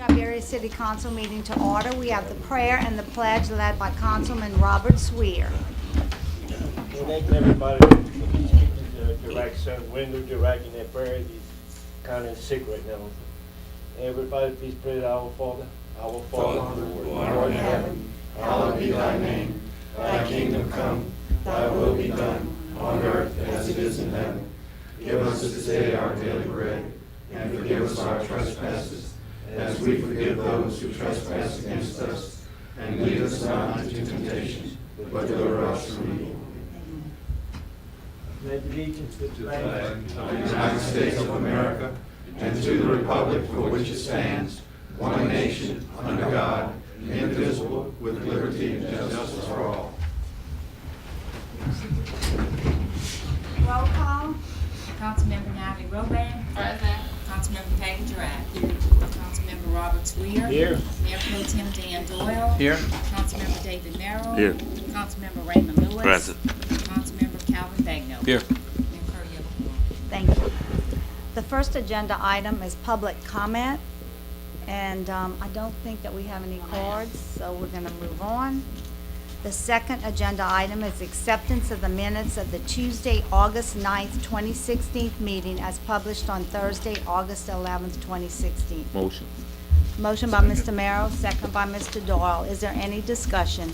Iberia City Council meeting to order. We have the prayer and the pledge led by Councilman Robert Swear. Thank everybody for keeping the direction, window directing their prayer. He's kind of sick right now. Everybody, please pray to our Father. Our Father, who art in heaven, hallowed be thy name. Thy kingdom come, thy will be done, on earth as it is in heaven. Give us this day our daily bread, and forgive us our trespasses, as we forgive those who trespass against us. And lead us not into temptation, but deliver us from evil. Pledge allegiance to the flag of the United States of America and to the republic for which it stands, one nation, under God, indivisible, with liberty and justice for all. Roll call. Councilmember Natalie Roban. Present. Councilmember Peggy Drack. Councilmember Robert Swear. Here. Mayor Pro Tem Dan Doyle. Here. Councilmember David Merrill. Here. Councilmember Raymond Lewis. Present. Councilmember Calvin Bagno. Here. Mayor Curry, you have a quorum. Thank you. The first agenda item is public comment, and I don't think that we have any cards, so we're going to move on. The second agenda item is acceptance of the minutes of the Tuesday, August 9th, 2016 meeting as published on Thursday, August 11th, 2016. Motion. Motion by Mr. Merrill, second by Mr. Doyle. Is there any discussion?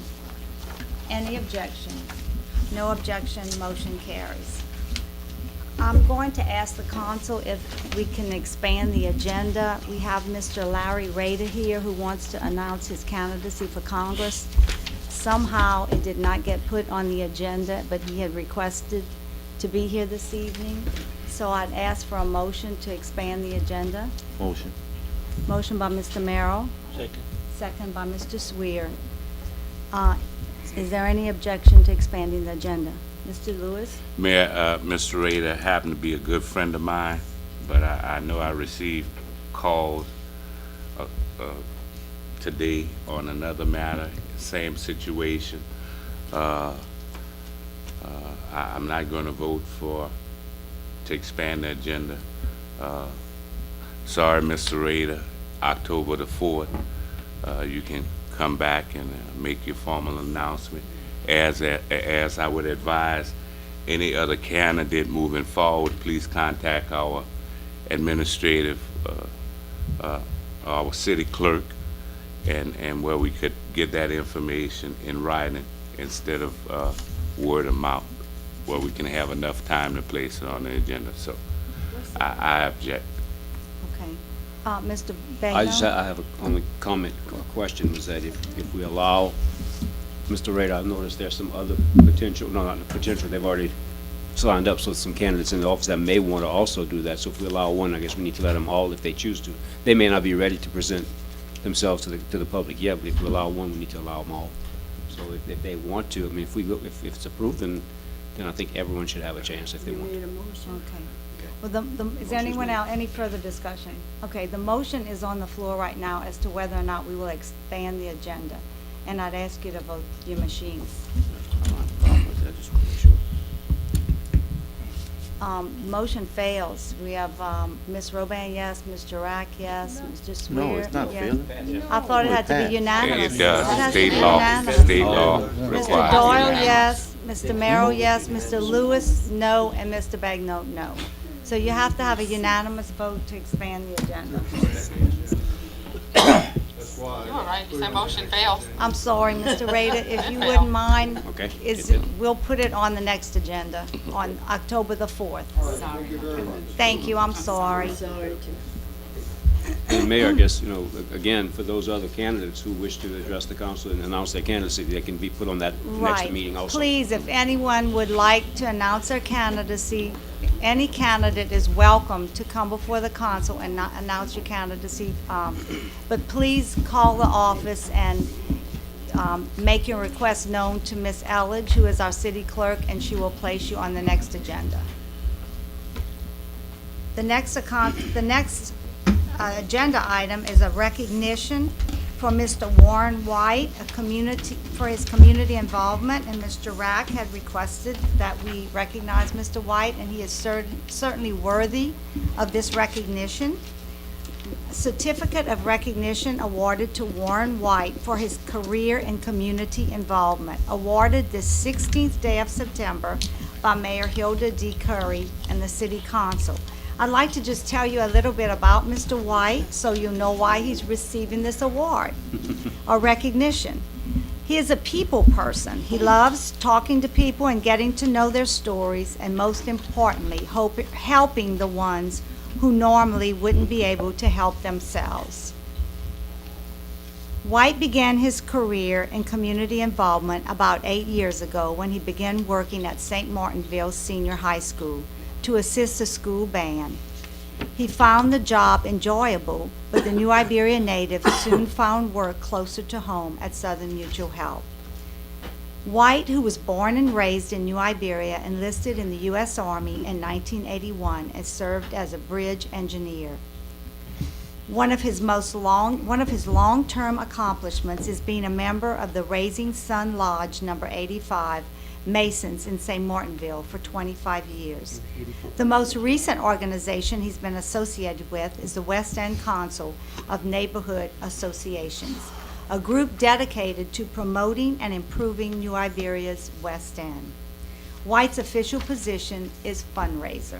Any objection? No objection, motion carries. I'm going to ask the council if we can expand the agenda. We have Mr. Larry Rader here who wants to announce his candidacy for Congress. Somehow it did not get put on the agenda, but he had requested to be here this evening. So I'd ask for a motion to expand the agenda. Motion. Motion by Mr. Merrill, Second. second by Mr. Swear. Is there any objection to expanding the agenda? Mr. Lewis? Mayor, Mr. Rader happened to be a good friend of mine, but I know I received calls today on another matter, same situation. I'm not going to vote to expand the agenda. Sorry, Mr. Rader, October the 4th, you can come back and make your formal announcement. As I would advise any other candidate moving forward, please contact our administrative, our city clerk, and where we could get that information in writing instead of word of mouth, where we can have enough time to place it on the agenda. So I object. Okay. Mr. Bagno? I have a only comment or question was that if we allow Mr. Rader, I've noticed there's some other potential, no, not potential, they've already signed up, so some candidates in the office that may want to also do that. So if we allow one, I guess we need to let them all if they choose to. They may not be ready to present themselves to the public yet, but if we allow one, we need to allow them all. So if they want to, I mean, if it's approved, then I think everyone should have a chance if they want to. Okay. Well, is there anyone else, any further discussion? Okay, the motion is on the floor right now as to whether or not we will expand the agenda. And I'd ask you to vote your machines. Motion fails. We have Ms. Roban, yes, Mr. Rack, yes, Mr. Swear. No, it's not yes. failing. I thought it had to be unanimous. It does. It has to State be law. unanimous. State law Mr. requires Doyle, unanimous. yes, Mr. Merrill, yes, Mr. Lewis, no, and Mr. Bagno, no. So you have to have a unanimous vote to expand the agenda. All right, so motion fails. I'm sorry, Mr. Rader, if you wouldn't mind, Okay. we'll put it on the next agenda on October the 4th. Thank you, I'm sorry. And Mayor, I guess, again, for those other candidates who wish to address the council and announce their candidacy, they can be put on that next meeting Right. also. Please, if anyone would like to announce their candidacy, any candidate is welcome to come before the council and not announce your candidacy. But please call the office and make your request known to Ms. Elledge, who is our city clerk, and she will place you on the next agenda. The next agenda item is a recognition for Mr. Warren White, for his community involvement, and Mr. Rack had requested that we recognize Mr. White, and he is certainly worthy of this recognition. Certificate of Recognition awarded to Warren White for his career in community involvement, awarded this 16th day of September by Mayor Hilda D. Curry and the City Council. I'd like to just tell you a little bit about Mr. White so you know why he's receiving this award or recognition. He is a people person. He loves talking to people and getting to know their stories, and most importantly, helping the ones who normally wouldn't be able to help themselves. White began his career in community involvement about 8 years ago when he began working at St. Martinville Senior High School to assist the school band. He found the job enjoyable, but the New Iberia native soon found work closer to home at Southern Mutual Health. White, who was born and raised in New Iberia, enlisted in the U.S. Army in 1981 and served as a bridge engineer. One of his long-term accomplishments is being a member of the Raising Sun Lodge number 85 Masons in St. Martinville for 25 years. The most recent organization he's been associated with is the West End Council of Neighborhood Associations, a group dedicated to promoting and improving New Iberia's West End. White's official position is fundraiser.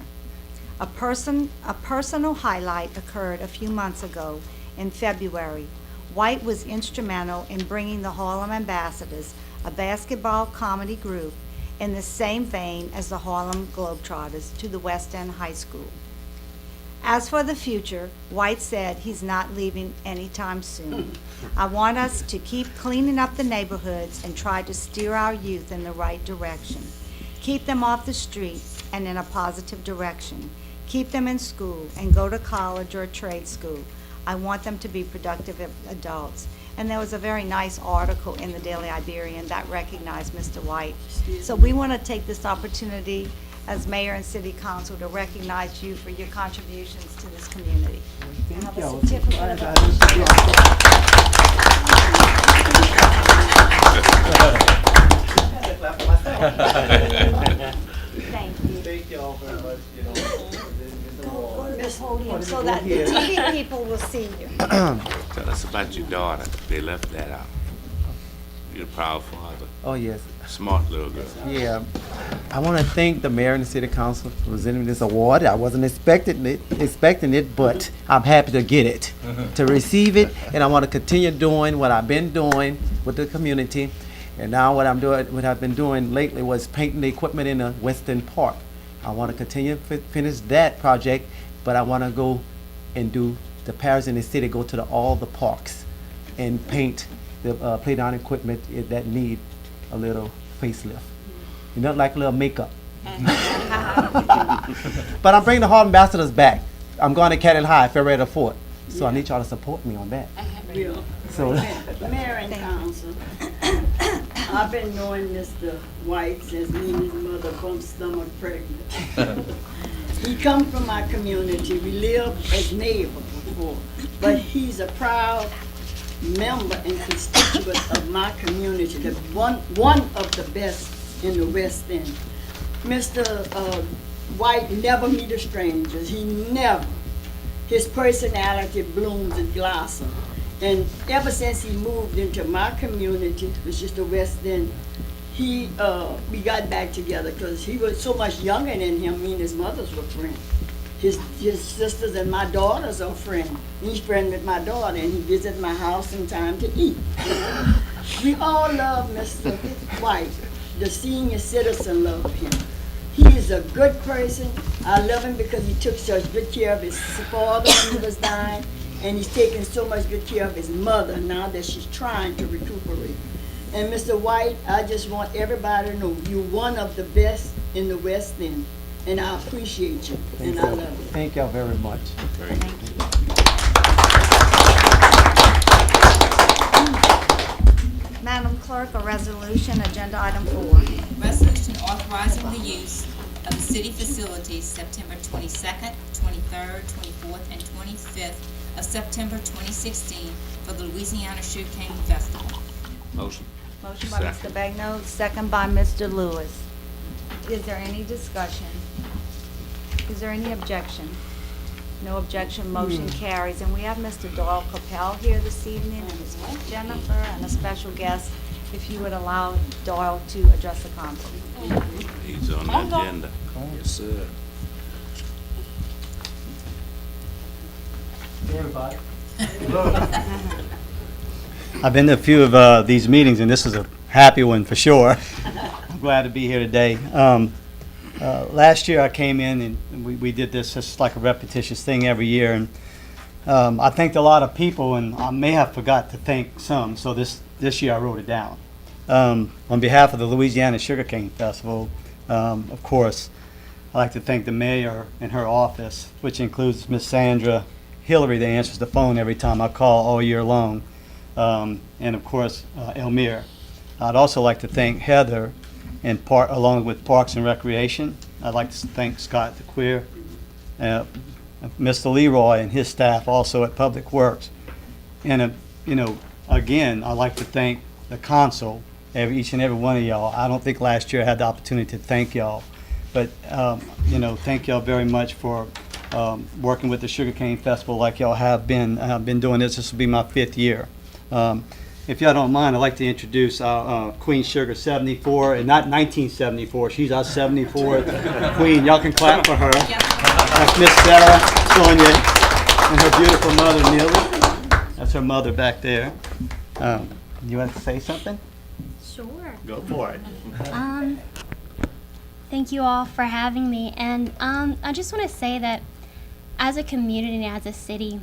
A personal highlight occurred a few months ago in February. White was instrumental in bringing the Harlem Ambassadors, a basketball comedy group, in the same vein as the Harlem Globetrotters, to the West End High School. As for the future, White said he's not leaving anytime soon. I want us to keep cleaning up the neighborhoods and try to steer our youth in the right direction. Keep them off the street and in a positive direction. Keep them in school and go to college or a trade school. I want them to be productive adults. And there was a very nice article in the Daily Iberian that recognized Mr. White. So we want to take this opportunity as mayor and city council to recognize you for your contributions to this community. And have a certificate of Thank you. Thank y'all very much, you know. Go to this podium so that the TV people will see you. Tell us about your daughter. They left that out. You're a proud father. Oh, yes. Smart little girl. Yeah. I want to thank the mayor and the city council for presenting this award. I wasn't expecting it, but I'm happy to get it, to receive it, and I want to continue doing what I've been doing with the community. And now what I've been doing lately was painting the equipment in the Western Park. I want to continue to finish that project, but I want to go and do the parish and the city, go to all the parks and paint the playground equipment that need a little facelift. You know, like a little makeup. But I'm bringing the Harlem Ambassadors back. I'm going to Caddy High, February the 4th. So I need y'all to support me on that. Will. So Mayor and council, I've been knowing Mr. White since me and his mother both stomach pregnant. He comes from my community. We lived as neighbors before, but he's a proud member and constituent of my community, the one of the best in the West End. Mr. White never meet a stranger. He never. His personality blooms and blossoms. And ever since he moved into my community, which is the West End, we got back together because he was so much younger than him. Me and his mothers were friends. His sisters and my daughters are friends. He's friends with my daughter, and he visits my house in time to eat. We all love Mr. White. The senior citizen love him. He is a good person. I love him because he took such good care of his father when he was dying, and he's taking so much good care of his mother now that she's trying to recuperate. And Mr. White, I just want everybody to know you're one of the best in the West End, and I appreciate you, and I love you. thank y'all very much. Madam Clerk, a resolution, agenda item 4. Resolution authorizing the use of the city facilities September 22nd, 23rd, 24th, and 25th of September 2016 for the Louisiana Sugarcane Festival. Motion. Motion by Mr. Second. Bagnall, second by Mr. Lewis. Is there any discussion? Is there any objection? No objection, motion carries. And we have Mr. Doyle Capel here this evening, and his wife Jennifer, and a special guest, if you would allow Doyle to address the council. He's on the agenda. Yes, sir. Everybody. I've been to a few of these meetings, and this is a happy one for sure. I'm glad to be here today. Last year I came in and we did this just like a repetitious thing every year, and I thanked a lot of people, and I may have forgot to thank some, so this year I wrote it down. On behalf of the Louisiana Sugarcane Festival, of course, I'd like to thank the mayor and her office, which includes Miss Sandra Hillary that answers the phone every time I call all year long, and of course Elmire. I'd also like to thank Heather, and along with Parks and Recreation. I'd like to thank Scott DeQueer, Mr. Leroy and his staff also at Public Works. And, again, I'd like to thank the council, each and every one of y'all. I don't think last year I had the opportunity to thank y'all, but, thank y'all very much for working with the Sugarcane Festival like y'all have been. I've been doing this. This will be my 5th year. If y'all don't mind, I'd like to introduce our Queen Sugar 74, and not 1974. She's our 74th Queen. Y'all can clap for her. That's Miss Sarah Sonia and her beautiful mother, Millie. That's her mother back there. You want to say something? Sure. Go for it. Thank you all for having me. And I just want to say that as a community and as a city,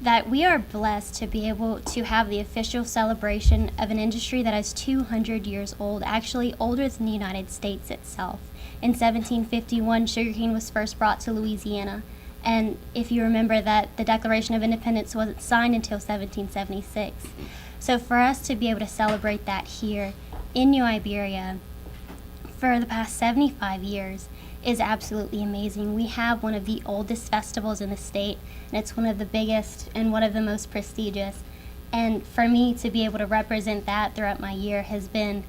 that we are blessed to be able to have the official celebration of an industry that is 200 years old, actually older than the United States itself. In 1751, sugarcane was first brought to Louisiana. And if you remember that the Declaration of Independence wasn't signed until 1776. So for us to be able to celebrate that here in New Iberia for the past 75 years is absolutely amazing. We have one of the oldest festivals in the state, and it's one of the biggest and one of the most prestigious. And for me to be able to represent that throughout my year has been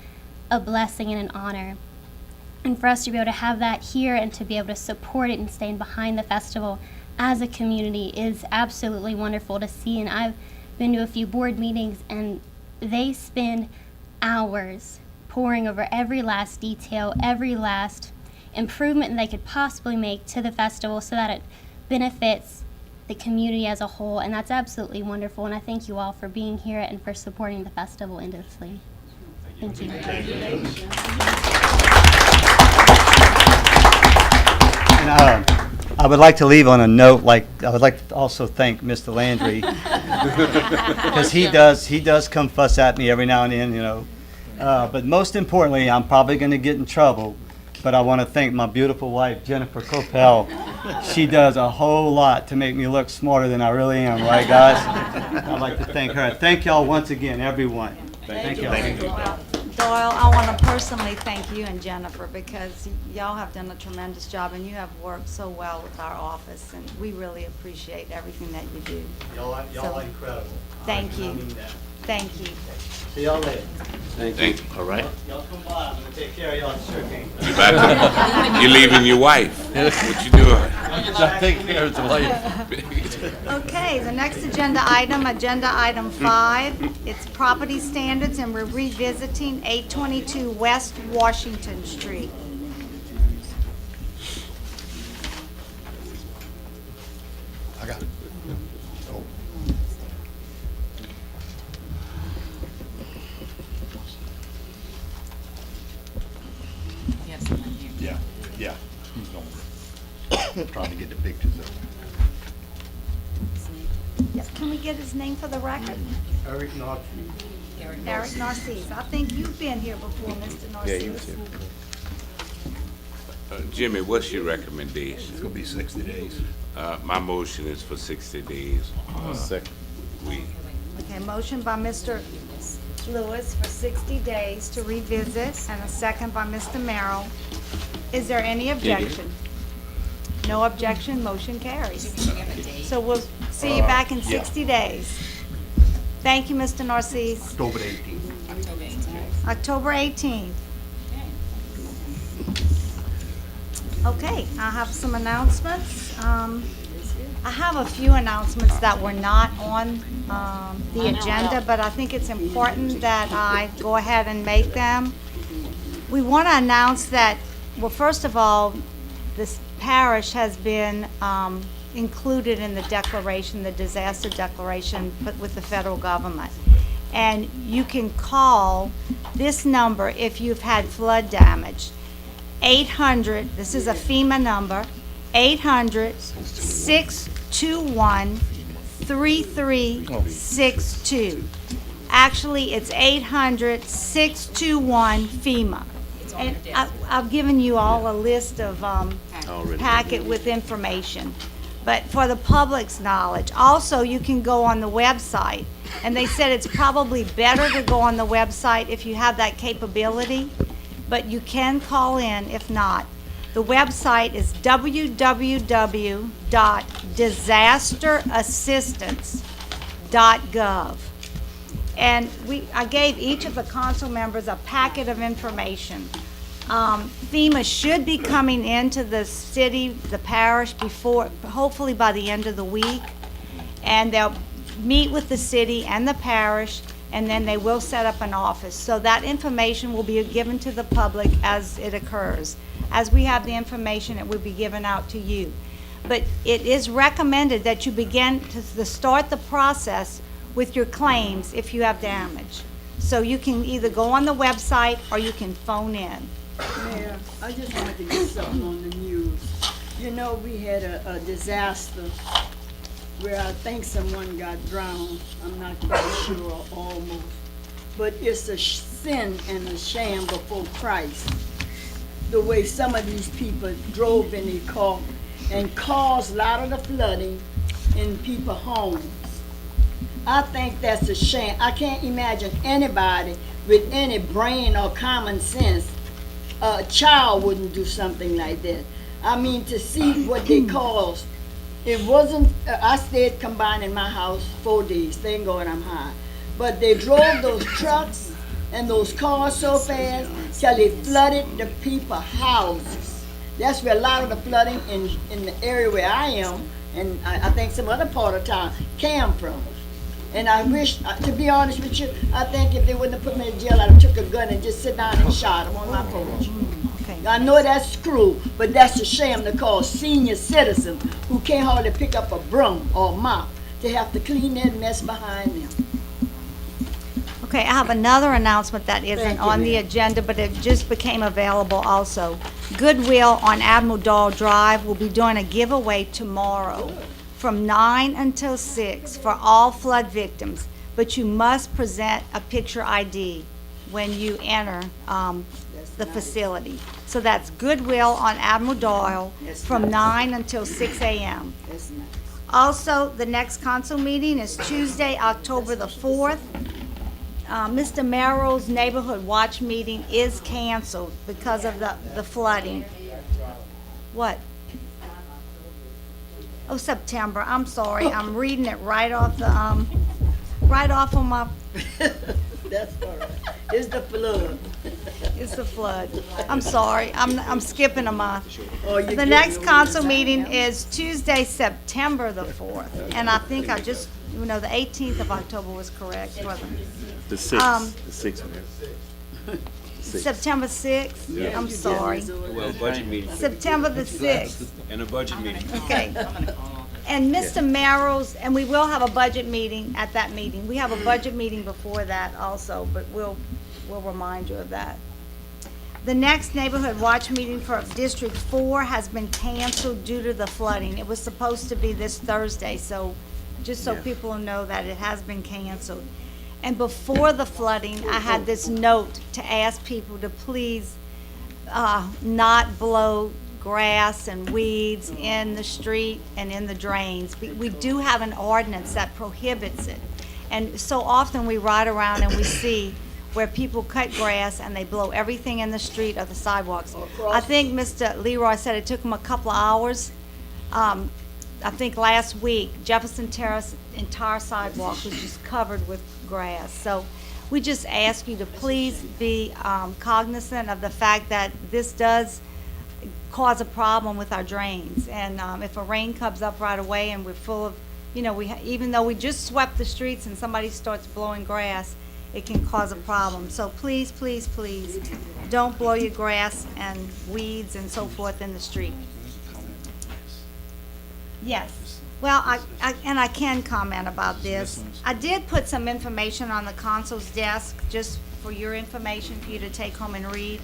a blessing and an honor. And for us to be able to have that here and to be able to support it and stand behind the festival as a community is absolutely wonderful to see. And I've been to a few board meetings, and they spend hours poring over every last detail, every last improvement they could possibly make to the festival so that it benefits the community as a whole, and that's absolutely wonderful. And I thank you all for being here and for supporting the festival endlessly. Thank you. And I would like to leave on a note, I would like to also thank Mr. Landry, because he does come fuss at me every now and then, but most importantly, I'm probably going to get in trouble, but I want to thank my beautiful wife, Jennifer Copel. She does a whole lot to make me look smarter than I really am, right, guys? I'd like to thank her. Thank y'all once again, everyone. Thank y'all. Well, Doyle, I want to personally thank you and Jennifer, because y'all have done a tremendous job, and you have worked so well with our office, and we really appreciate everything that you do. Y'all So, are incredible. Thank I you. mean that. Thank you. See y'all later. Thank you. All right. Y'all come by. I'm gonna take care of y'all sugarcane. You about to, you leaving your wife. What you doing? Take care of the life. Okay, the next agenda item 5, it's property standards, and we're revisiting 822 West Washington Street. I got it. Yes, I'm here. Yeah. He's going. Trying to get the pictures of him. Yes, can we get his name for the record? Eric North. Eric Narcisse. I think you've been here before, Mr. Narcisse. Jimmy, what's your recommendation? It's gonna be 60 days. My motion is for 60 days. Second. Okay, motion by Mr. Lewis for 60 days to revisit, and a second by Mr. Merrill. Is there any objection? No objection, motion carries. So we'll see you back in 60 days. Thank you, Mr. Narcisse. October 18th. October 18th. October 18th. Okay, I have some announcements. I have a few announcements that were not on the agenda, but I think it's important that I go ahead and make them. We want to announce that, well, first of all, this parish has been included in the declaration, the disaster declaration with the federal government. And you can call this number if you've had flood damage. 800, this is a FEMA number, 800-621-3362. Actually, it's 800-621 FEMA. And I've given you all a list of packet with information. But for the public's knowledge, also you can go on the website. And they said it's probably better to go on the website if you have that capability, but you can call in if not. The website is www.disasterassistance.gov. And I gave each of the council members a packet of information. FEMA should be coming into the city, the parish, hopefully by the end of the week. And they'll meet with the city and the parish, and then they will set up an office. So that information will be given to the public as it occurs. As we have the information, it will be given out to you. But it is recommended that you begin to start the process with your claims if you have damage. So you can either go on the website or you can phone in. Mayor, I just wanted to get something on the news. You know, we had a disaster where I think someone got drowned. I'm not quite sure, almost. But it's a sin and a shame before Christ, the way some of these people drove in their car and caused a lot of the flooding in people's homes. I think that's a shame. I can't imagine anybody with any brain or common sense, a child wouldn't do something like that. I mean, to see what they caused. It wasn't, I stayed combined in my house 4 days, thank God I'm high. But they drove those trucks and those cars so fast till they flooded the people's houses. That's where a lot of the flooding in the area where I am, and I think some other part of town, came from. And I wish, to be honest with you, I think if they wouldn't have put me in jail, I'd have took a gun and just sit down and shot them on my porch. Okay. I know that's cruel, but that's a shame to call senior citizens who can't hardly pick up a broom or a mop to have to clean that mess behind them. Okay, I have another announcement that isn't Thank you, on the ma'am. agenda, but it just became available also. Goodwill on Admiral Dahl Drive will be doing a giveaway tomorrow from 9 until 6 for all flood victims, but you must present a picture ID when you enter the facility. So that's Goodwill on Admiral Doyle from 9 until 6 a.m. That's nice. Also, the next council meeting is Tuesday, October the 4th. Mr. Merrill's Neighborhood Watch meeting is canceled because of the flooding. What? Oh, September, I'm sorry, I'm reading it right off on my, That's all right. It's the flood. it's the flood. I'm sorry, I'm skipping a month. Oh, you The give next me council one. meeting is Tuesday, September the 4th. And I think the 18th of October was correct, wasn't it? The sixth, Um, the sixth. September 6th? I'm sorry. Well, budget meeting September the 6th. and a budget meeting. Okay. And Mr. Merrill's, and we will have a budget meeting at that meeting. We have a budget meeting before that also, but we'll remind you of that. The next Neighborhood Watch meeting for District 4 has been canceled due to the flooding. It was supposed to be this Thursday, so just so people know that it has been canceled. And before the flooding, I had this note to ask people to please not blow grass and weeds in the street and in the drains. We do have an ordinance that prohibits it. And so often we ride around and we see where people cut grass and they blow everything in the street or the sidewalks. I think Mr. Leroy said it took him a couple of hours. I think last week, Jefferson Terrace entire sidewalk was just covered with grass. So we just ask you to please be cognizant of the fact that this does cause a problem with our drains. And if a rain comes up right away and we're full of, even though we just swept the streets and somebody starts blowing grass, it can cause a problem. So please, please, please, don't blow your grass and weeds and so forth in the street. Yes. Well, I can comment about this. I did put some information on the consul's desk, just for your information, for you to take home and read.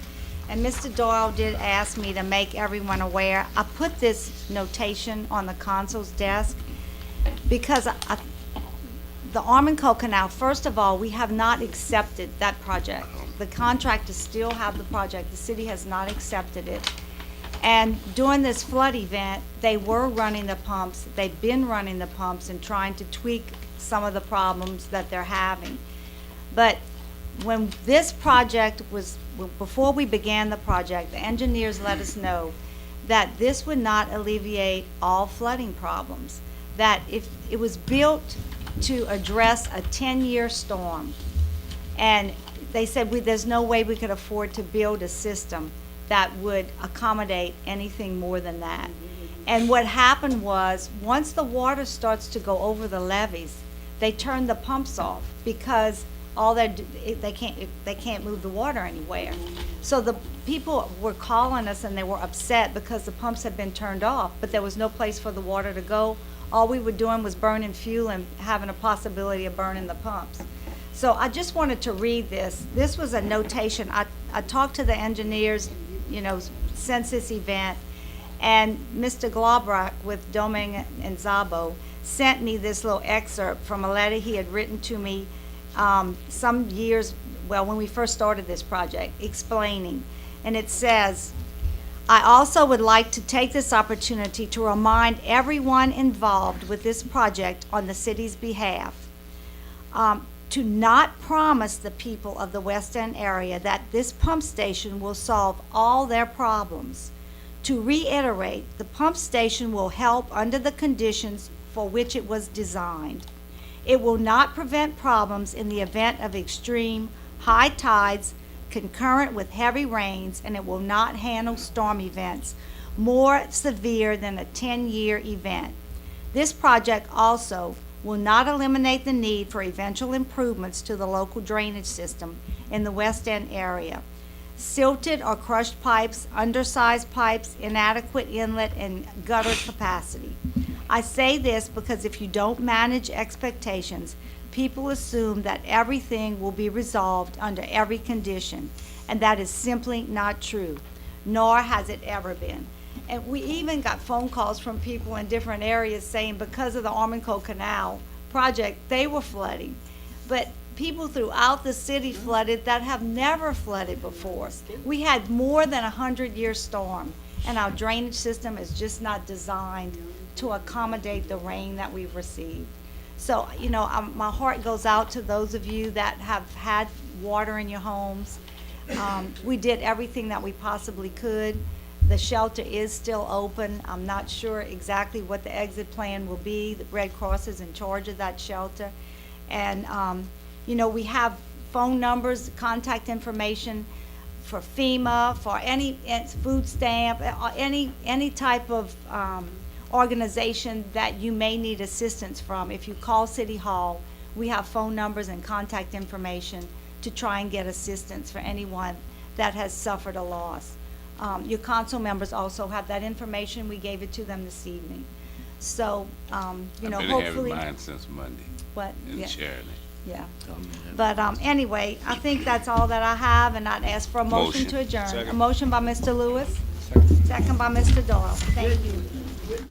And Mr. Doyle did ask me to make everyone aware. I put this notation on the consul's desk because the Armenco Canal, first of all, we have not accepted that project. The contractors still have the project. The city has not accepted it. And during this flood event, they were running the pumps. They've been running the pumps and trying to tweak some of the problems that they're having. But when this project was, before we began the project, the engineers let us know that this would not alleviate all flooding problems. That if it was built to address a 10-year storm, and they said there's no way we could afford to build a system that would accommodate anything more than that. And what happened was, once the water starts to go over the levees, they turn the pumps off because they can't move the water anywhere. So the people were calling us and they were upset because the pumps had been turned off, but there was no place for the water to go. All we were doing was burning fuel and having a possibility of burning the pumps. So I just wanted to read this. This was a notation. I talked to the engineers, since this event, and Mr. Globrock with Domingue and Zabo sent me this little excerpt from a letter he had written to me some years, when we first started this project, explaining. And it says, I also would like to take this opportunity to remind everyone involved with this project on the city's behalf to not promise the people of the West End area that this pump station will solve all their problems. To reiterate, the pump station will help under the conditions for which it was designed. It will not prevent problems in the event of extreme high tides concurrent with heavy rains, and it will not handle storm events more severe than a 10-year event. This project also will not eliminate the need for eventual improvements to the local drainage system in the West End area. Silted or crushed pipes, undersized pipes, inadequate inlet and gutter capacity. I say this because if you don't manage expectations, people assume that everything will be resolved under every condition, and that is simply not true, nor has it ever been. And we even got phone calls from people in different areas saying because of the Armenco Canal project, they were flooding. But people throughout the city flooded that have never flooded before. We had more than a 100-year storm, and our drainage system is just not designed to accommodate the rain that we've received. So, my heart goes out to those of you that have had water in your homes. We did everything that we possibly could. The shelter is still open. I'm not sure exactly what the exit plan will be. The Red Cross is in charge of that shelter. And, we have phone numbers, contact information for FEMA, for any food stamp, any type of organization that you may need assistance from. If you call City Hall, we have phone numbers and contact information to try and get assistance for anyone that has suffered a loss. Your council members also have that information. We gave it to them this evening. So, I've been hopefully. having mine since Monday What? in Yeah. Sheridan. Yeah. But anyway, I think that's all that I have, and I'd ask for a motion to adjourn. A motion by Mr. Lewis. Second by Mr. Doyle. Thank you.